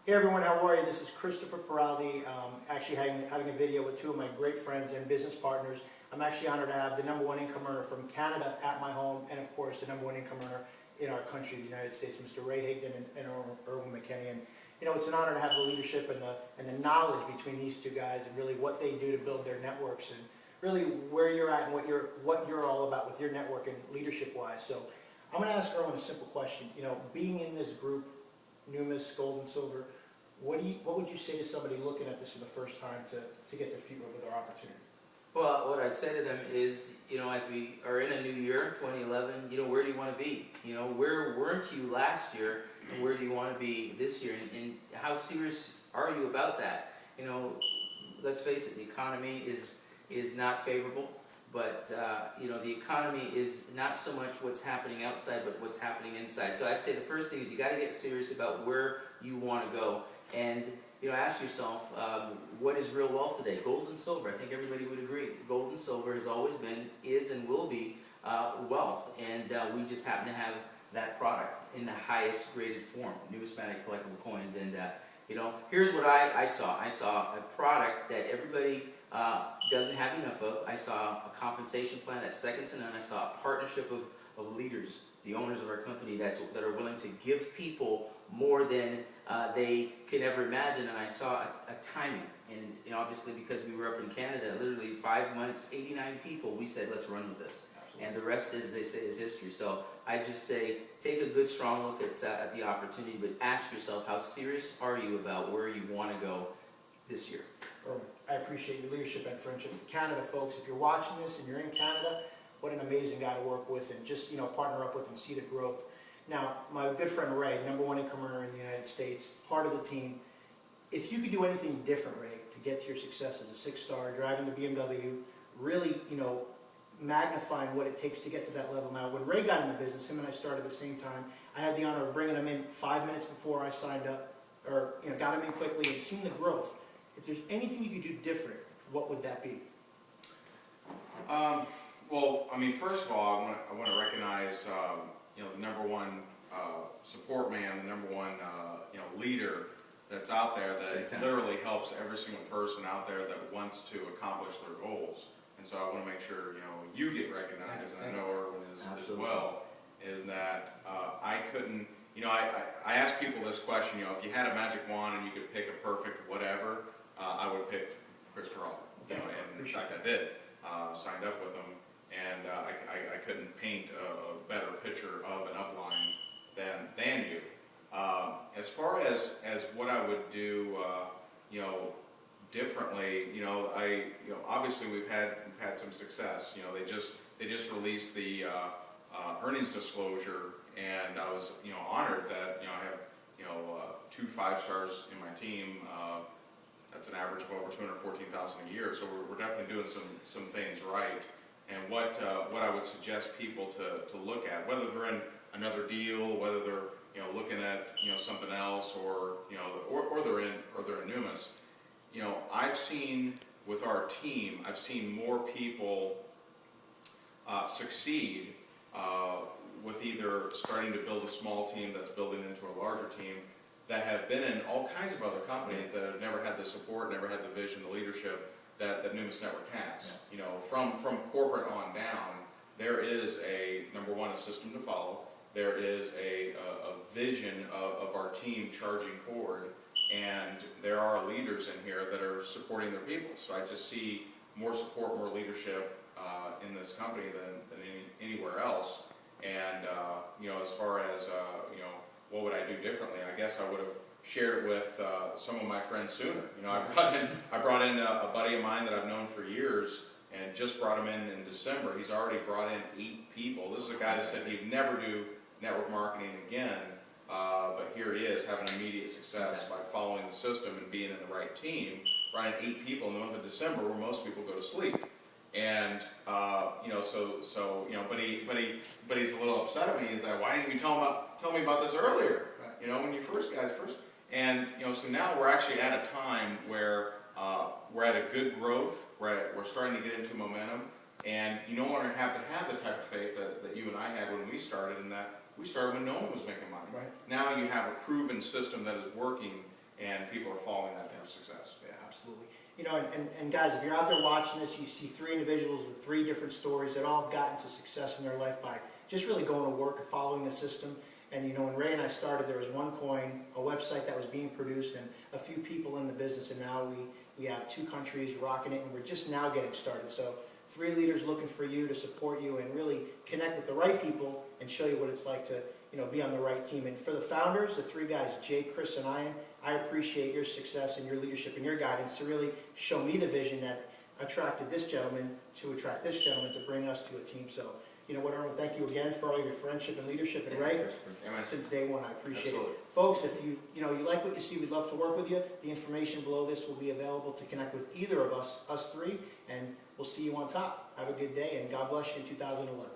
Hey everyone, how are you? This is Christopher Paraldi. Actually having a video with two of my great friends and business partners. I'm actually honored to have the #1 income earner from Canada at my home, and of course the #1 income earner in our country, the United States, Mr. Higdon and Erwin Mcken. And you know, it's an honor to have the leadership and the knowledge between these two guys, and really what they do to build their networks, and really where you're at and what you're all about with your network and leadership wise. So I'm going to ask Erwin a simple question. You know, being in this group, Numis, Gold and Silver, what would you say to somebody looking at this for the first time to get their feet wet with our opportunity? Well, what I'd say to them is, you know, as we are in a new year, 2011, you know, where do you want to be? You know, where weren't you last year, and where do you want to be this year? And how serious are you about that? You know, let's face it, the economy is not favorable, but, you know, the economy is not so much what's happening outside, but what's happening inside. So I'd say the first thing is you got to get serious about where you want to go. And, you know, ask yourself, what is real wealth today? Gold and silver, I think everybody would agree. Gold and silver has always been, is, and will be wealth. And we just happen to have that product in the highest graded form, numismatic collectible coins. And, you know, here's what I saw. I saw a product that everybody doesn't have enough of. I saw a compensation plan that's second to none. I saw a partnership of leaders, the owners of our company that are willing to give people more than they can ever imagine. And I saw a timing, and you know, obviously because we were up in Canada, literally 5 months, 89 people, we said let's run with this. Absolutely. And the rest, as they say, is history. So I just say take a good strong look at the opportunity, but ask yourself, how serious are you about where you want to go this year? I appreciate your leadership and friendship. Canada, folks, if you're watching this and you're in Canada, what an amazing guy to work with, and just, you know, partner up with and see the growth. Now, my good friend Ray, #1 income earner in the United States, part of the team. If you could do anything different, Ray, to get to your success as a 6-star, driving the BMW, really, you know, magnifying what it takes to get to that level. Now, when Ray got in the business, him and I started at the same time. I had the honor of bringing him in 5 minutes before I signed up, or you know, got him in quickly and seen the growth. If there's anything you could do different, what would that be? Well, I mean, first of all, I want to recognize, you know, the #1 support man, the #1 you know, leader that's out there that literally helps every single person out there that wants to accomplish their goals. And so I want to make sure, you know, you get recognized, and I know Erwin is as well. Is that I couldn't, you know, I ask people this question, you know, if you had a magic wand and you could pick a perfect whatever, I would pick Christopher Paraldi. You know, and in fact I did. Signed up with him. And I couldn't paint a better picture of an upline than you. As far as what I would do, you know, differently, you know, obviously we've had some success. You know, they just released the earnings disclosure, and I was, you know, honored that, you know, I have, you know, 2 5-stars in my team. That's an average of over $214,000 a year. So we're definitely doing some things right. And what I would suggest people to look at, whether they're in another deal, whether they're, you know, looking at, you know, something else, or you know, or they're in Numis, you know, I've seen with our team, I've seen more people succeed with either starting to build a small team that's building into a larger team, that have been in all kinds of other companies that have never had the support, never had the vision, the leadership that Numis Network has. Yeah. You know, from corporate on down, there is a #1 a system to follow. There is a vision of our team charging forward, and there are leaders in here that are supporting their people. So I just see more support, more leadership in this company than anywhere else. And you know, as far as you know, what would I do differently? I guess I would have shared it with some of my friends sooner. You know, I brought in a buddy of mine that I've known for years, and just brought him in December. He's already brought in 8 people. This is a guy that said he'd never do network marketing again, but here he is having immediate success by following the system and being in the right team. Brought in 8 people in the month of December, where most people go to sleep. And you know, so you know, but he's a little upset at me. He's like, why didn't you tell me about this earlier? You know, when you first. And you know, so now we're actually at a time where we're at a good growth. We're starting to get into momentum, and you no longer have to have the type of faith that you and I had when we started, and that we started when no one was making money. Right. Now you have a proven system that is working, and people are following that to success. Yeah, absolutely. You know, and guys, if you're out there watching this, you see 3 individuals with 3 different stories that all have gotten to success in their life by just really going to work and following the system. And you know, when Ray and I started, there was OneCoin, a website that was being produced, and a few people in the business, and now we have 2 countries rocking it, and we're just now getting started. So 3 leaders looking for you to support you and really connect with the right people and show you what it's like to, you know, be on the right team. And for the founders, the 3 guys, Jay, Chris, and I appreciate your success and your leadership and your guidance to really show me the vision that attracted this gentleman to attract this gentleman to bring us to a team. So, you know what, Erwin, thank you again for all your friendship and leadership. And Ray, since day one, I appreciate Absolutely. it. Folks, if you like what you see, we'd love to work with you. The information below this will be available to connect with either of us 3, and we'll see you on top. Have a good day, and God bless you in 2011.